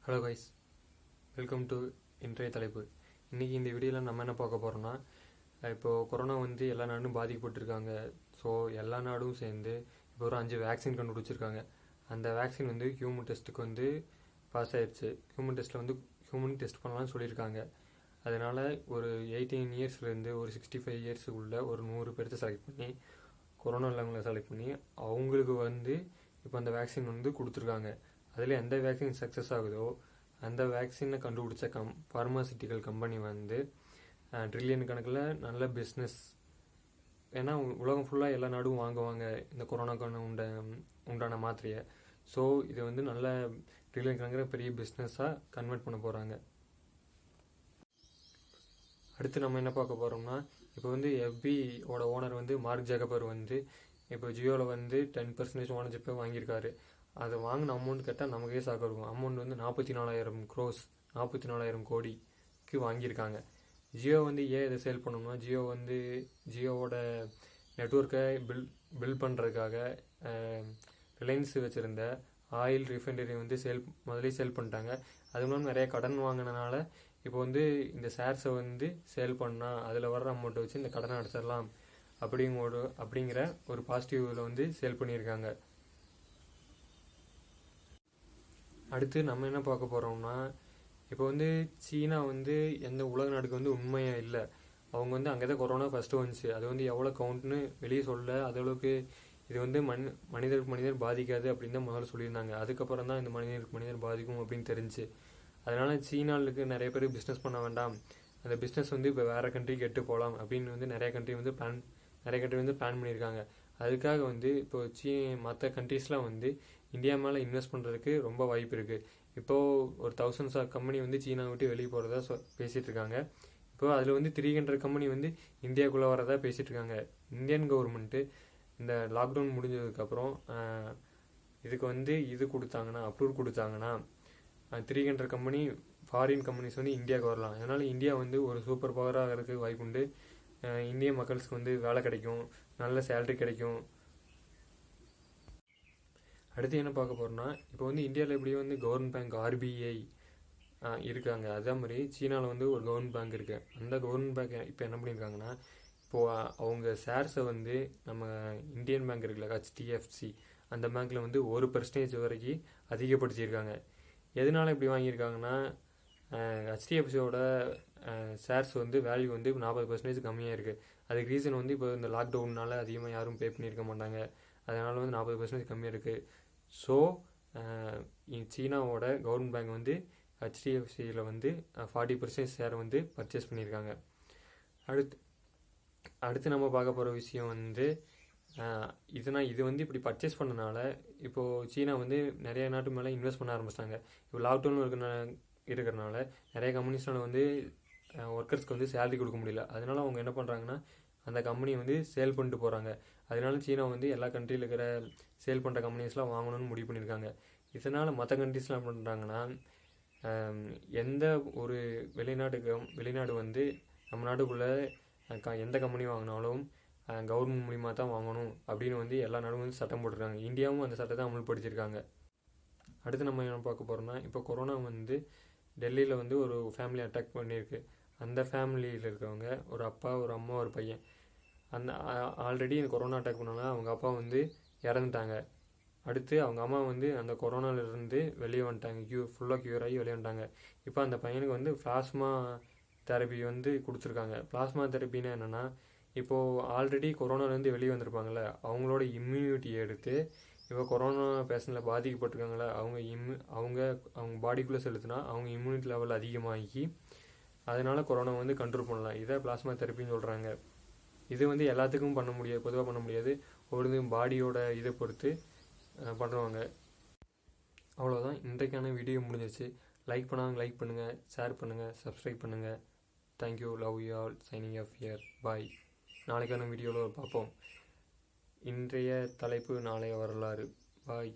Hello guys, welcome to இன்றைய தலைப்பு. இன்றைக்கி இந்த வீடியோவில் நம்ம என்ன பார்க்க போகிறோம்னா, இப்போது கொரோனா எல்லா நாடும் பாதிக்கப்பட்டிருக்காங்க. ஸோ எல்லா நாடும் சேர்ந்து இப்போ ஒரு 5 வேக்சின் கண்டுபிடிச்சிருக்காங்க. அந்த வேக்சின் ஹியூமன் டெஸ்ட்டுக்கு பாஸ் ஆயிடுச்சு. ஹியூமன் டெஸ்ட் பண்ணலாம்னு சொல்லியிருக்காங்க. அதனால் ஒரு 18 இயர்ஸ்லேருந்து ஒரு 65 இயர்ஸுக்குள்ள ஒரு 100 பேர்த்த செலக்ட் பண்ணி, கொரோனா உள்ளவங்களை செலக்ட் பண்ணி அவங்களுக்கு இப்போ அந்த வேக்சின் கொடுத்துருக்காங்க. அதில் எந்த வேக்சின் சக்ஸஸ் ஆகுதோ அந்த வேக்சினை கண்டுபிடிச்ச ஃபார்மாசிட்டிக்கல் கம்பெனி ட்ரில்லியன் கணக்கில் நல்ல பிஸ்னஸ். ஏன்னா உலகம் ஃபுல்லாக எல்லா நாடும் வாங்குவாங்க இந்த கொரோனாக்கான உண்டான மாத்திரையை. ஸோ இது நல்ல ட்ரில்லியன் கணக்கில் பெரிய பிஸ்னஸாக கன்வெர்ட் பண்ண போகிறாங்க. அடுத்து நம்ம என்ன பார்க்க போகிறோம்னா, இப்போ எஃபியோட ஓனர் மார்க் ஜக்கர்பர்க் இப்போ ஜியோவில் 10% ஓனர்ஷிப்பை வாங்கியிருக்காரு. அதை வாங்கின அமௌண்ட் கேட்டால் நமக்கே சாக்க இருக்கும். அமௌண்ட் 44,000 crores, 44,000 கோடிக்கு வாங்கியிருக்காங்க. ஜியோ ஏன் இதை சேல் பண்ணணும்னா, ஜியோவோட நெட்ஒர்க்கை பில்ட் பண்ணுறதுக்காக ரிலையன்ஸ் வச்சுருந்த ஆயில் ரிஃபைனரி முதலே சேல் பண்ணிட்டாங்க. அது மூலம் நிறைய கடன் வாங்கினால இப்போ இந்த ஷேர்ஸை சேல் பண்ணால் அதில் வர்ற அமௌண்ட்டை வச்சு இந்த கடனை அடைச்சிடலாம் அப்படிங்கிற ஒரு பாசிட்டிவில் சேல் பண்ணியிருக்காங்க. அடுத்து நம்ம என்ன பார்க்க போகிறோம்னா, இப்போ சீனா எந்த உலக நாடுக்கு உண்மையாக இல்லை. அவங்க அங்கே தான் கொரோனா ஃபஸ்ட்டு வந்துச்சு. அது எவ்வளோ கவுண்ட்னு வெளியே சொல்ல, அதளவுக்கு இது மனிதருக்கு மனிதர் பாதிக்காது அப்படின்னு தான் முதல்ல சொல்லியிருந்தாங்க. அதுக்கப்புறம் தான் இந்த மனிதருக்கு மனிதர் பாதிக்கும் அப்படின்னு தெரிஞ்சு. அதனால் சீனாவுக்கு நிறைய பேர் பிஸ்னஸ் பண்ண வேண்டாம், அந்த பிஸ்னஸ் இப்போ வேறு கண்ட்ரிக்கு எட்டு போகலாம் அப்படின்னு நிறைய கண்ட்ரி பிளான் பண்ணியிருக்காங்க. அதுக்காக இப்போ மற்ற கண்ட்ரீஸ்லாம் இந்தியா மேலே இன்வெஸ்ட் பண்ணுறதுக்கு ரொம்ப வாய்ப்பு இருக்குது. இப்போது ஒரு 1000s ஆஃப் கம்பெனி சீனா விட்டு வெளியே போகிறதா பேசிகிட்டு இருக்காங்க. இப்போது அதில் 300 கம்பெனி இந்தியாவுக்குள்ளே வரதா பேசிகிட்டு இருக்காங்க. இந்தியன் கவர்மெண்ட்டு இந்த லாக்டவுன் முடிஞ்சதுக்கப்புறம் இதுக்கு இது கொடுத்தாங்கன்னா, அப்ரூவல் கொடுத்தாங்கன்னா 300 கம்பெனி ஃபாரின் கம்பெனிஸ் இந்தியாவுக்கு வரலாம். அதனால் இந்தியா ஒரு சூப்பர் பவராக ஆகிறதுக்கு வாய்ப்புண்டு. இந்திய மக்களுக்கு வேலை கிடைக்கும், நல்ல சேலரி கிடைக்கும். அடுத்து என்ன பார்க்க போகிறோம்னா, இப்போ இந்தியாவில் எப்படி கவர்மெண்ட் பேங்க் RBI இருக்காங்க, அதே மாதிரி சீனாவில் ஒரு கவர்மெண்ட் பேங்க் இருக்குது. அந்த கவர்மெண்ட் பேங்க் இப்போ என்ன பண்ணியிருக்காங்கன்னா, இப்போது அவங்க ஷேர்ஸை நம்ம இந்தியன் பேங்க் இருக்குல்ல, HDFC, அந்த பேங்க்கில் 1% வரைக்கும் அதிகப்படுத்தியிருக்காங்க. எதனால் இப்படி வாங்கியிருக்காங்கன்னா, HDFCயோட ஷேர்ஸ் வேல்யூ 40% கம்மியாக இருக்குது. அதுக்கு ரீசன் இப்போ இந்த லாக்டவுனால் அதிகமாக யாரும் பே பண்ணியிருக்க மாட்டாங்க. அதனால் 40% கம்மியாக இருக்குது. ஸோ சீனாவோட கவர்மெண்ட் பேங்க் HDFCயில் 40% ஷேரை பர்ச்சேஸ் பண்ணியிருக்காங்க. அடுத்து நம்ம பார்க்க போகிற விஷயம் இது இப்படி பர்ச்சேஸ் பண்ணனால இப்போது சீனா நிறைய நாட்டு மேலே இன்வெஸ்ட் பண்ண ஆரம்பிச்சிட்டாங்க. இப்போ லாக்டவுன் இருக்கிறனால நிறைய கம்பெனிஸ்னால ஒர்க்கர்ஸ்க்கு சேலரி கொடுக்க முடியல. அதனால அவங்க என்ன பண்ணுறாங்கன்னா, அந்த கம்பெனியை சேல் பண்ணிட்டு போகிறாங்க. அதனால சீனா எல்லா கண்ட்ரியில் இருக்கிற சேல் பண்ணுற கம்பெனிஸ்லாம் வாங்கணும்னு முடிவு பண்ணியிருக்காங்க. இதனால் மற்ற கண்ட்ரிஸ்லாம் என்ன பண்ணுறாங்கன்னா, எந்த ஒரு வெளிநாடு நம்ம நாட்டுக்குள்ளே எந்த கம்பெனி வாங்கினாலும் கவர்மெண்ட் மூலிமா தான் வாங்கணும் அப்படின்னு எல்லா நாடும் சட்டம் போட்டிருக்காங்க. இந்தியாவும் அந்த சட்டத்தை அமல்படுத்தியிருக்காங்க. அடுத்து நம்ம என்ன பார்க்க போகிறோம்னா, இப்போ கொரோனா டெல்லியில் ஒரு ஃபேமிலி அட்டாக் பண்ணியிருக்கு. அந்த ஃபேமிலியில் இருக்கிறவங்க ஒரு அப்பா, ஒரு அம்மா, ஒரு பையன். அந்த ஆல்ரெடி இந்த கொரோனா அட்டாக் பண்ணாலும் அவங்க அப்பா இறந்துட்டாங்க. அடுத்து அவங்க அம்மா அந்த கொரோனாவிலேருந்து வெளியே வந்துட்டாங்க, ஃபுல்லாக க்யூர் ஆகி வெளியே வந்துட்டாங்க. இப்போ அந்த பையனுக்கு பிளாஸ்மா தெரப்பி கொடுத்துருக்காங்க. பிளாஸ்மா தெரப்பின்னா என்னென்னா, இப்போது ஆல்ரெடி கொரோனாலேருந்து வெளியே வந்திருப்பாங்கள்ல, அவங்களோட இம்யூனிட்டியை எடுத்து இப்போ கொரோனா பேஷண்ட்டில் பாதிக்கப்பட்டிருக்காங்களே அவங்க பாடிக்குள்ளே செலுத்தினா அவங்க இம்யூனிட்டி லெவல் அதிகமாகி அதனால் கொரோனா கண்ட்ரோல் பண்ணலாம். இதை பிளாஸ்மா தெரப்பின்னு சொல்கிறாங்க. இது எல்லாத்துக்கும் பண்ண முடியாது, பொதுவாக பண்ண முடியாது. ஒரு பாடியோட இதை பொறுத்து பண்ணுவாங்க. அவ்வளோதான், இன்றைக்கான வீடியோ முடிஞ்சிச்சு. லைக் பண்ணாங்க லைக் பண்ணுங்கள், ஷேர் பண்ணுங்கள், சப்ஸ்கிரைப் பண்ணுங்கள். Thank you, love you all, signing off here, bye. நாளைக்கான வீடியோவில் பார்ப்போம். இன்றைய தலைப்பு நாளைய வரலாறு. பாய்.